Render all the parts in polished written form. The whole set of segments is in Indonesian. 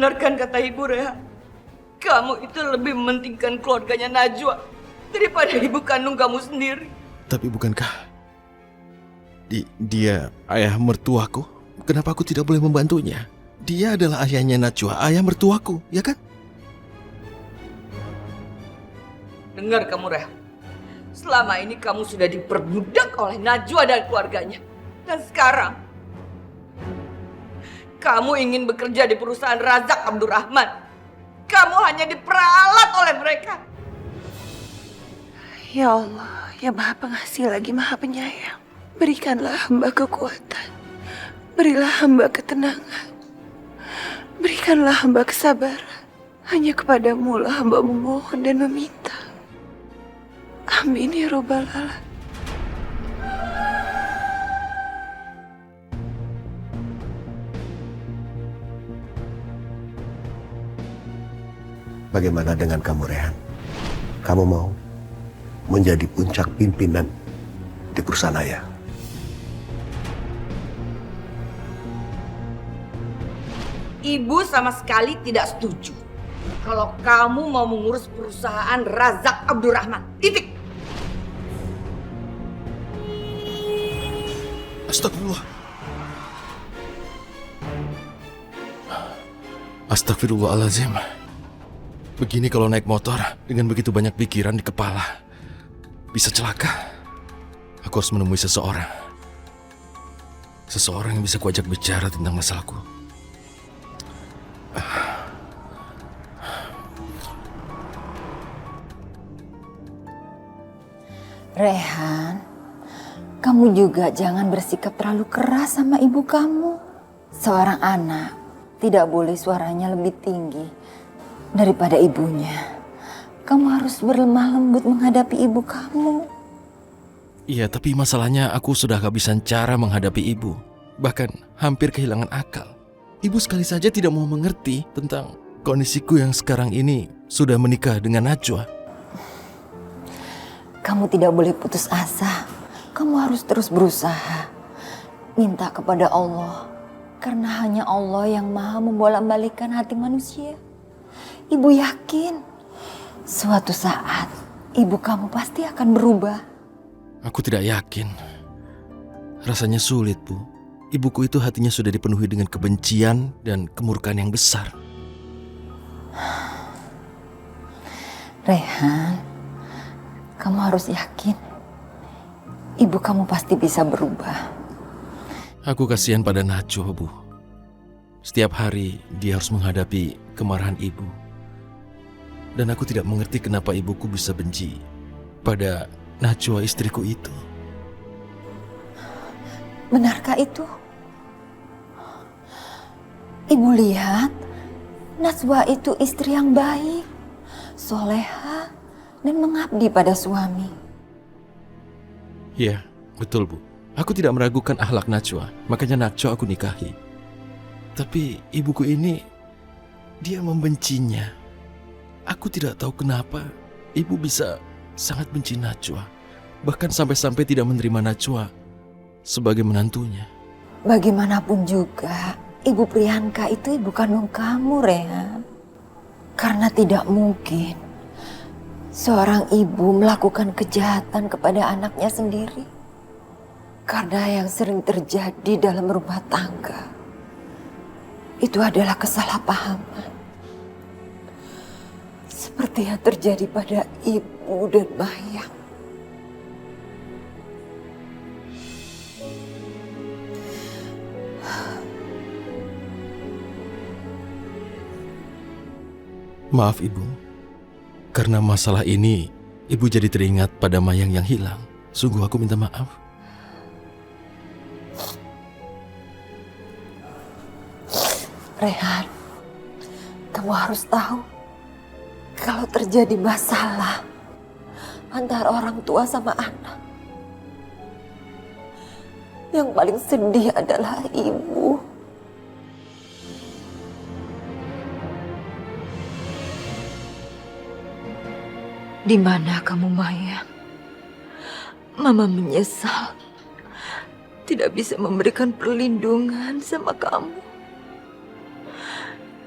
Benarkan kata Ibu Rehan, kamu itu lebih mementingkan keluarganya Najwa daripada ibu kandung kamu sendiri. Tapi bukankah dia ayah mertuaku? Kenapa aku tidak boleh membantunya? Dia adalah ayahnya Najwa, ayah mertuaku, ya kan? Dengar kamu Rehan, selama ini kamu sudah diperbudak oleh Najwa dan keluarganya. Dan sekarang kamu ingin bekerja di perusahaan Razak Abdurrahman. Kamu hanya diperalat oleh mereka. Ya Allah, ya Maha Pengasih lagi Maha Penyayang. Berikanlah hamba kekuatan. Berilah hamba ketenangan. Berikanlah hamba kesabaran. Hanya kepadamu lah hamba memohon dan meminta. Amin ya Rabbal Alamin. Bagaimana dengan kamu, Rehan? Kamu mau menjadi puncak pimpinan di perusahaan ayah? Ibu sama sekali tidak setuju kalau kamu mau mengurus perusahaan Razak Abdurrahman. Titik. Astagfirullah. Astagfirullahaladzim. Begini kalau naik motor dengan begitu banyak pikiran di kepala. Bisa celaka. Aku harus menemui seseorang. Seseorang yang bisa kuajak bicara tentang masalahku. Rehan, kamu juga jangan bersikap terlalu keras sama ibu kamu. Seorang anak tidak boleh suaranya lebih tinggi daripada ibunya. Kamu harus berlemah lembut menghadapi ibu kamu. Iya, tapi masalahnya aku sudah kehabisan cara menghadapi ibu. Bahkan hampir kehilangan akal. Ibu sekali saja tidak mau mengerti tentang kondisiku yang sekarang ini sudah menikah dengan Najwa. Kamu tidak boleh putus asa. Kamu harus terus berusaha. Minta kepada Allah. Karena hanya Allah yang maha membolak-balikkan hati manusia. Ibu yakin suatu saat ibu kamu pasti akan berubah. Aku tidak yakin. Rasanya sulit, Bu. Ibuku itu hatinya sudah dipenuhi dengan kebencian dan kemurkaan yang besar. Rehan, kamu harus yakin ibu kamu pasti bisa berubah. Aku kasihan pada Najwa, Bu. Setiap hari dia harus menghadapi kemarahan ibu. Dan aku tidak mengerti kenapa ibuku bisa benci pada Najwa istriku itu. Benarkah itu? Ibu lihat, Najwa itu istri yang baik, soleha, dan mengabdi pada suami. Iya, betul, Bu. Aku tidak meragukan akhlak Najwa, makanya Najwa aku nikahi. Tapi ibuku ini, dia membencinya. Aku tidak tahu kenapa ibu bisa sangat benci Najwa. Bahkan sampai-sampai tidak menerima Najwa sebagai menantunya. Bagaimanapun juga, Ibu Priyanka itu ibu kandung kamu, Rehan. Karena tidak mungkin seorang ibu melakukan kejahatan kepada anaknya sendiri. Karena yang sering terjadi dalam rumah tangga itu adalah kesalahpahaman. Seperti yang terjadi pada ibu dan Mayang. Maaf, Ibu. Karena masalah ini, Ibu jadi teringat pada Mayang yang hilang. Sungguh aku minta maaf. Rehan, kamu harus tahu, kalau terjadi masalah antara orang tua sama anak, yang paling sedih adalah ibu. Di mana kamu, Maya? Mama menyesal tidak bisa memberikan perlindungan sama kamu.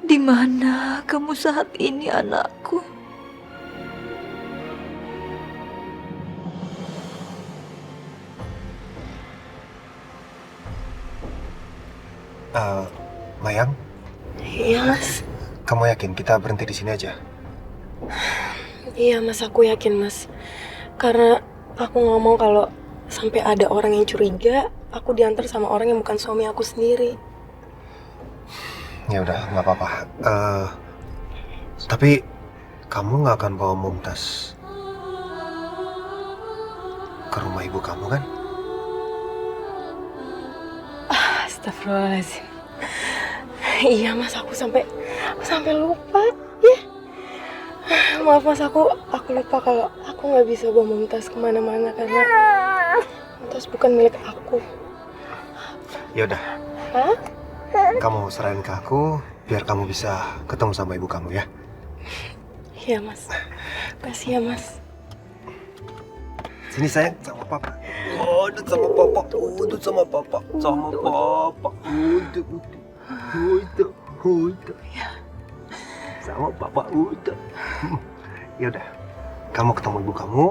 Di mana kamu saat ini, anakku? Mayang, Iya mas, kamu yakin kita berhenti di sini aja? iya mas, aku yakin mas. Karena aku nggak mau kalau sampai ada orang yang curiga, aku diantar sama orang yang bukan suami aku sendiri. Ya udah, nggak apa-apa. Tapi kamu nggak akan bawa Mumtaz ke rumah ibu kamu kan? Astagfirullahaladzim. Iya mas, aku sampai lupa ya. Maaf mas, aku lupa kalau aku nggak bisa bawa Mumtaz kemana-mana karena Mumtaz bukan milik aku. Ya udah. Hah? Kamu serahin ke aku biar kamu bisa ketemu sama ibu kamu ya. Iya mas, kasih ya mas. Sini sayang, sama papa. Udut sama papa, udut sama papa, sama papa, udut, udut. Sama papa, udut. Ya udah, kamu ketemu ibu kamu.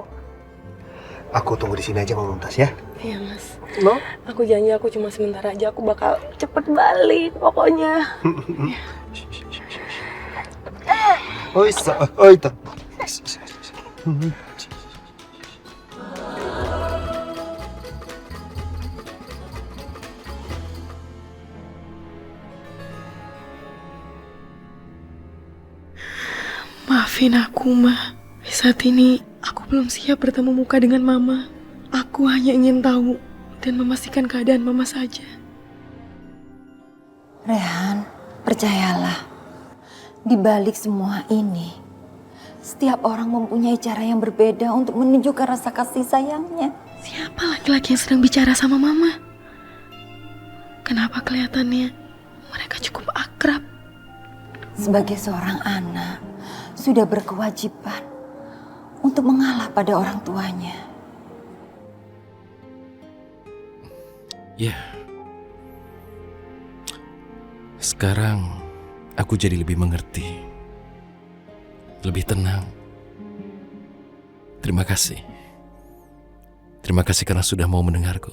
Aku tunggu di sini aja mau Mumtaz ya. Iya mas. No? Aku janji aku cuma sebentar aja, aku bakal cepet balik pokoknya. Oh isa, oh itu. Maafin aku, Ma. Saat ini aku belum siap bertemu muka dengan Mama. Aku hanya ingin tahu dan memastikan keadaan Mama saja. Rehan, percayalah. Di balik semua ini, setiap orang mempunyai cara yang berbeda untuk menunjukkan rasa kasih sayangnya. Siapa laki-laki yang sedang bicara sama Mama? Kenapa kelihatannya mereka cukup akrab? Sebagai seorang anak, sudah berkewajiban untuk mengalah pada orang tuanya. Ya. Sekarang aku jadi lebih mengerti. Lebih tenang. Terima kasih. Terima kasih karena sudah mau mendengarku.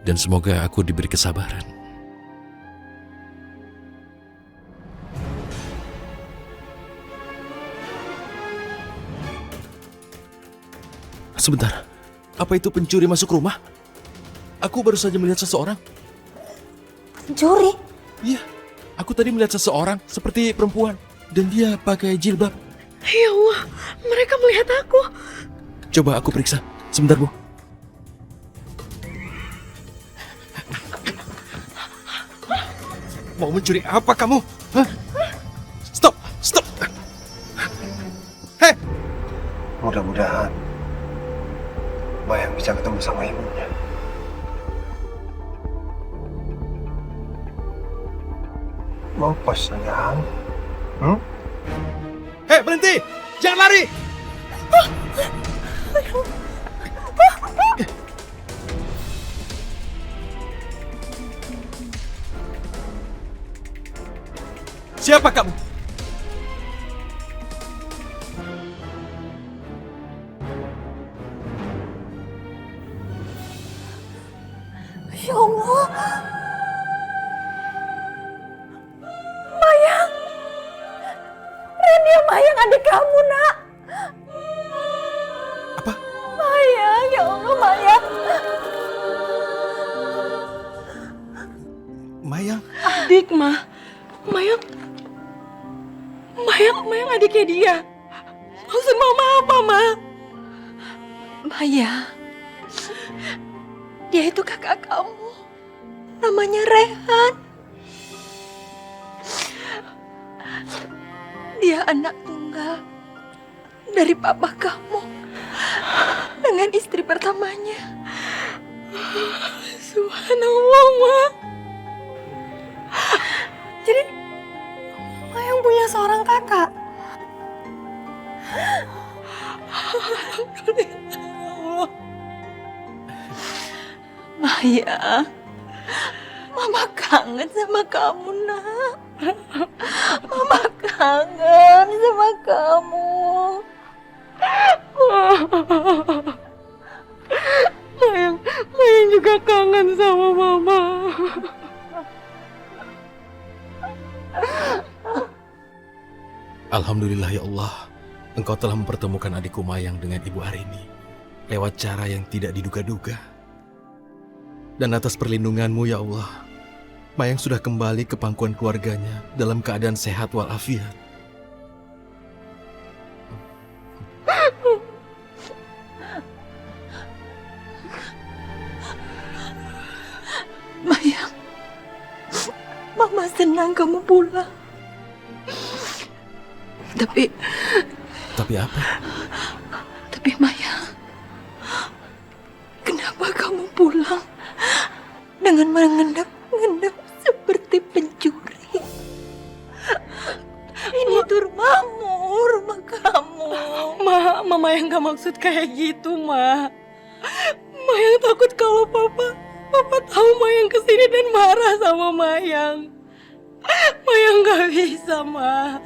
Dan semoga aku diberi kesabaran. Sebentar, apa itu pencuri masuk rumah? Aku baru saja melihat seseorang. Pencuri? Iya, aku tadi melihat seseorang seperti perempuan. Dan dia pakai jilbab. Ya Allah, mereka melihat aku. Coba aku periksa. Sebentar, Bu. Mau mencuri apa kamu? Hah? Stop, stop. Hei! Mudah-mudahan Mayang bisa ketemu sama ibunya. Mau pas sayang? Hei, berhenti! Jangan lari! Siapa kamu? Ya Allah. Mayang. Renia Mayang adik kamu, Nak. Apa? Mayang, ya Allah Mayang. Mayang? Adik, Ma. Mayang adiknya dia. Maksud Mama apa, Ma? Maya, dia itu kakak kamu. Namanya Rehan. Dia anak tunggal dari papa kamu dengan istri pertamanya. Subhanallah, Ma. Jadi Mayang punya seorang kakak. Maya, Mama kangen sama kamu, Nak. Mama kangen sama kamu. Mayang juga kangen sama Mama. Alhamdulillah ya Allah, Engkau telah mempertemukan adikku Mayang dengan Ibu Arini lewat cara yang tidak diduga-duga. Dan atas perlindungan-Mu ya Allah, Mayang sudah kembali ke pangkuan keluarganya dalam keadaan sehat walafiat. Mayang, Mama senang kamu pulang. Tapi apa? Tapi Mayang, kenapa kamu pulang dengan mengendap-endap seperti pencuri? Ini tuh rumahmu, rumah kamu. Mama yang gak maksud kayak gitu, Ma. Mayang takut kalau Papa tahu Mayang kesini dan marah sama Mayang. Mayang gak bisa, Ma.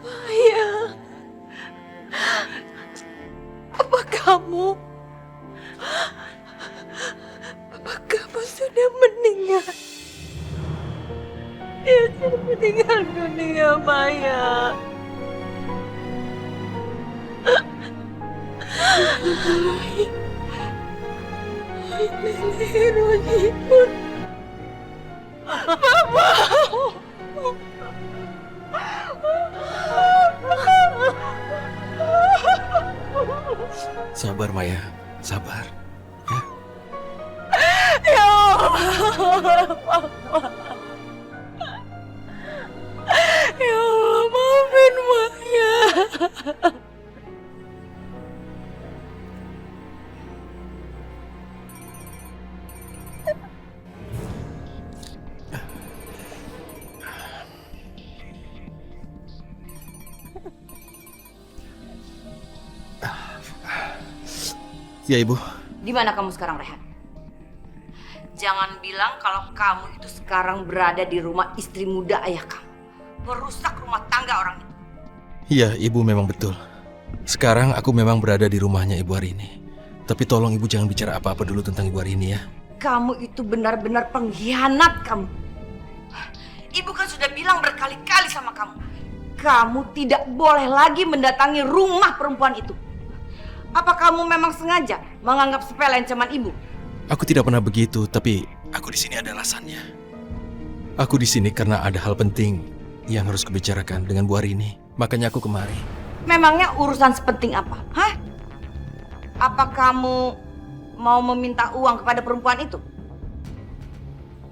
Mayang, apa kamu sudah meninggal? Dia sudah meninggal dunia, Mayang. Bismillahirrahmanirrahim. Sabar Maya, sabar. Ya. Ya Allah, ya Allah, maafin Maya. Ya Ibu. Di mana kamu sekarang, Rehan? Jangan bilang kalau kamu itu sekarang berada di rumah istri muda ayah kamu. Merusak rumah tangga orang itu. Iya, Ibu memang betul. Sekarang aku memang berada di rumahnya Ibu Arini. Tapi tolong Ibu jangan bicara apa-apa dulu tentang Ibu Arini ya. Kamu itu benar-benar pengkhianat kamu. Ibu kan sudah bilang berkali-kali sama kamu. Kamu tidak boleh lagi mendatangi rumah perempuan itu. Apa kamu memang sengaja menganggap sepele ancaman ibu? Aku tidak pernah begitu, tapi aku di sini ada alasannya. Aku di sini karena ada hal penting yang harus kubicarakan dengan Bu Arini. Makanya aku kemari. Memangnya urusan sepenting apa? Hah? Apa kamu mau meminta uang kepada perempuan itu?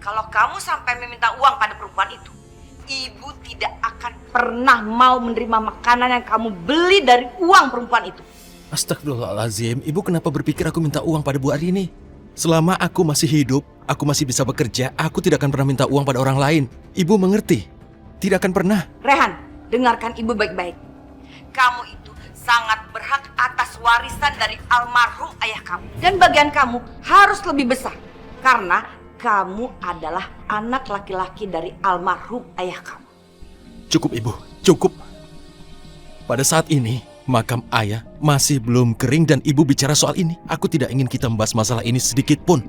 Kalau kamu sampai meminta uang pada perempuan itu, ibu tidak akan pernah mau menerima makanan yang kamu beli dari uang perempuan itu. Astagfirullahaladzim, Ibu kenapa berpikir aku minta uang pada Bu Arini? Selama aku masih hidup, aku masih bisa bekerja, aku tidak akan pernah minta uang pada orang lain. Ibu mengerti? Tidak akan pernah. Rehan, dengarkan ibu baik-baik. Kamu itu sangat berhak atas warisan dari almarhum ayah kamu. Dan bagian kamu harus lebih besar. Karena kamu adalah anak laki-laki dari almarhum ayah kamu. Cukup Ibu, cukup. Pada saat ini, makam ayah masih belum kering dan Ibu bicara soal ini. Aku tidak ingin kita membahas masalah ini sedikit pun.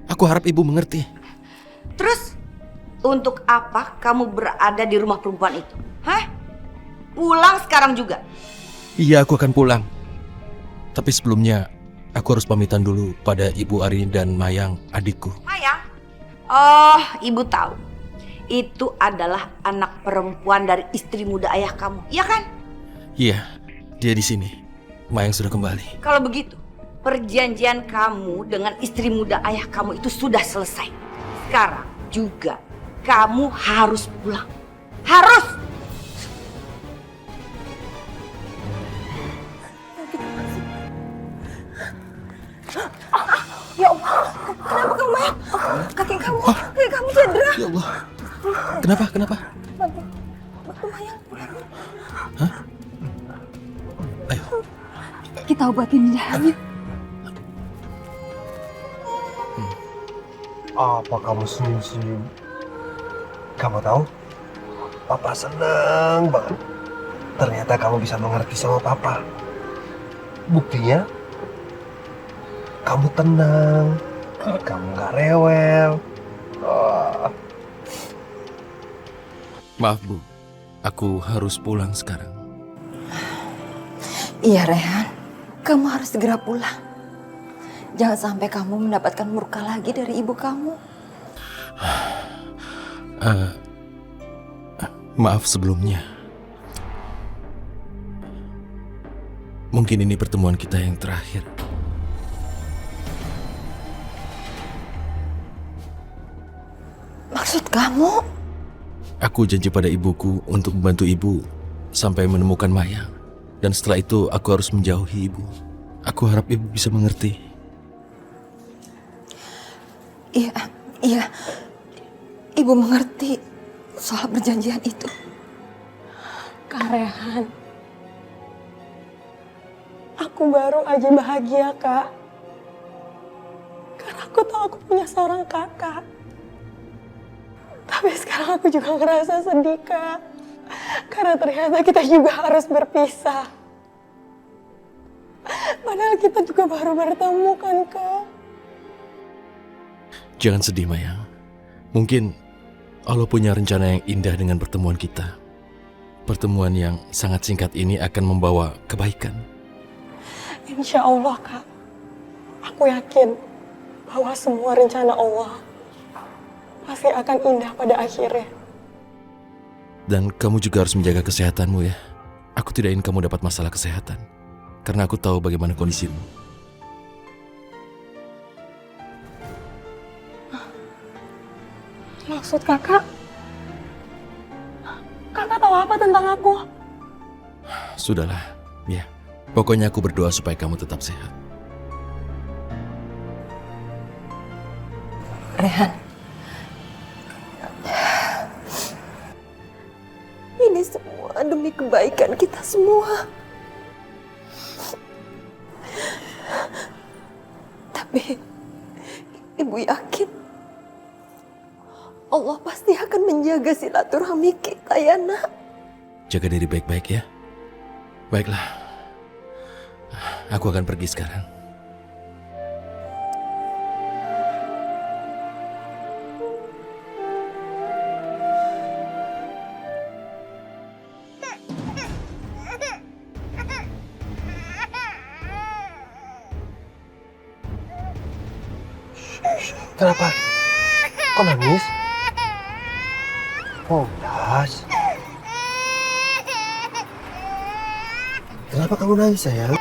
Aku harap Ibu mengerti. Terus, untuk apa kamu berada di rumah perempuan itu? Hah? Pulang sekarang juga. Iya, aku akan pulang. Tapi sebelumnya, aku harus pamitan dulu pada Ibu Arini dan Mayang, adikku. Mayang? Oh, ibu tahu. Itu adalah anak perempuan dari istri muda ayah kamu, iya kan? Iya, dia di sini. Mayang sudah kembali. Kalau begitu, perjanjian kamu dengan istri muda ayah kamu itu sudah selesai. Sekarang juga kamu harus pulang. Harus! Ya Allah, kenapa kamu Mayang? Kaki kamu cedera. Ya Allah. Kenapa? Bantu Mayang. Hah? Ayo. Kita obatin dia, yuk. Apa kamu senyum-senyum? Kamu tahu? Papa seneng banget. Ternyata kamu bisa mengerti sama Papa. Buktinya, kamu tenang, kamu gak rewel. Oh. Maaf Bu, aku harus pulang sekarang. Iya Rehan, kamu harus segera pulang. Jangan sampai kamu mendapatkan murka lagi dari ibu kamu. Maaf sebelumnya. Mungkin ini pertemuan kita yang terakhir. Maksud kamu? Aku janji pada ibuku untuk membantu ibu sampai menemukan Mayang. Dan setelah itu aku harus menjauhi ibu. Aku harap ibu bisa mengerti. Iya. Ibu mengerti soal perjanjian itu. Kak Rehan, aku baru aja bahagia, Kak. Karena aku tahu aku punya seorang kakak. Tapi sekarang aku juga ngerasa sedih, Kak. Karena ternyata kita juga harus berpisah. Padahal kita juga baru bertemu kan, Kak. Jangan sedih Mayang. Mungkin Allah punya rencana yang indah dengan pertemuan kita. Pertemuan yang sangat singkat ini akan membawa kebaikan. Insya Allah, Kak. Aku yakin bahwa semua rencana Allah pasti akan indah pada akhirnya. Dan kamu juga harus menjaga kesehatanmu ya. Aku tidak ingin kamu dapat masalah kesehatan. Karena aku tahu bagaimana kondisimu. Maksud kakak? Kakak tahu apa tentang aku? Sudahlah, ya. Pokoknya aku berdoa supaya kamu tetap sehat. Rehan, ini semua demi kebaikan kita semua. Tapi ibu yakin Allah pasti akan menjaga silaturahmi kita ya nak. Jaga diri baik-baik ya. Baiklah. Aku akan pergi sekarang. Kenapa? Kok nangis? Oh, Das. Kenapa kamu nangis, sayang?